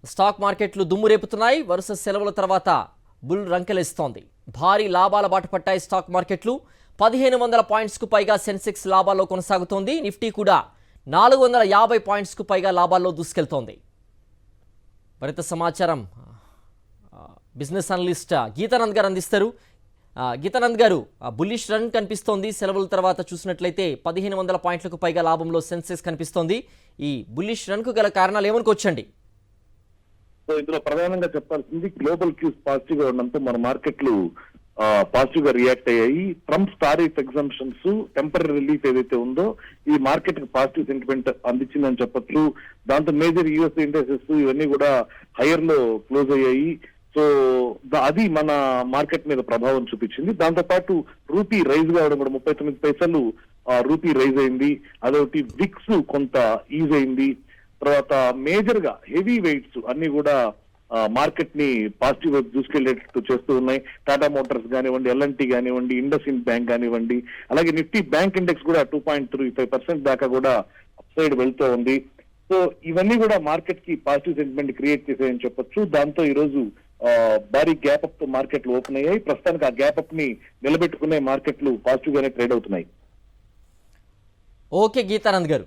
Stock మార్కెట్లు దుమ్ము రేపుతున్నాయి. వరుస సెలవుల తర్వాత బుల్ రంకెలేస్తోంది. భారీ లాభాల బాట పట్టాయి స్టాక్ మార్కెట్లు. 1500 పాయింట్స్కు పైగా సెన్సెక్స్ లాభాల్లో కొనసాగుతోంది. నిఫ్టీ కూడా 450 పాయింట్స్కు పైగా లాభాల్లో దూసుకెళ్తోంది. మరింత సమాచారం బిజినెస్ అనలిస్ట్ గీతానంద్ గారు అందిస్తారు. గీతానంద్ గారు, బుల్లిష్ రన్ కనిపిస్తోంది. సెలవుల తర్వాత చూసినట్లయితే 1500 పాయింట్లకు పైగా లాభంలో సెన్సెక్స్ కనిపిస్తోంది. ఈ బుల్లిష్ రన్కు గల కారణాలు ఏమనుకోవచ్చండి? సో ఇందులో ప్రధానంగా చెప్పాల్సింది గ్లోబల్ క్యూస్ పాజిటివ్ గా ఉండడంతో మన మార్కెట్లు పాజిటివ్ గా రియాక్ట్ అయ్యాయి. Trump tariff exemptions temporary relief ఏదైతే ఉందో ఈ మార్కెట్ కి పాజిటివ్ సెంటిమెంట్ అందించిందని చెప్పొచ్చు. దాంతో మేజర్ యూఎస్ ఇండెక్సెస్ ఇవన్నీ కూడా హైయర్ లో క్లోజ్ అయ్యాయి. సో అది మన మార్కెట్ మీద ప్రభావం చూపించింది. దాంతో పాటు రూపీ రైజ్ కావడం కూడా 39 పైసలు రూపీ రైజ్ అయింది. అదొకటి విక్స్ కొంత ఈజ్ అయింది. తర్వాత మేజర్ గా హెవీ వెయిట్స్ అన్ని కూడా మార్కెట్ ని పాజిటివ్ వైపు దూసుకెళ్లేటట్టు చేస్తూ ఉన్నాయి. టాటా మోటార్స్ కానివ్వండి, ఎల్ఎన్టీ కానివ్వండి, ఇండస్ఇండ్ బ్యాంక్ కానివ్వండి, అలాగే నిఫ్టీ బ్యాంక్ ఇండెక్స్ కూడా 2.35% దాకా కూడా అప్ సైడ్ వెళ్తూ ఉంది. సో ఇవన్నీ కూడా మార్కెట్ కి పాజిటివ్ సెంటిమెంట్ క్రియేట్ చేసాయని చెప్పొచ్చు. దాంతో ఈ రోజు భారీ గ్యాప్ అప్ తో మార్కెట్లు ఓపెన్ అయ్యాయి. ప్రస్తుతానికి ఆ గ్యాప్ అప్ ని నిలబెట్టుకునే మార్కెట్లు పాజిటివ్ గానే ట్రేడ్ అవుతున్నాయి. ఓకే గీతానంద్ గారు.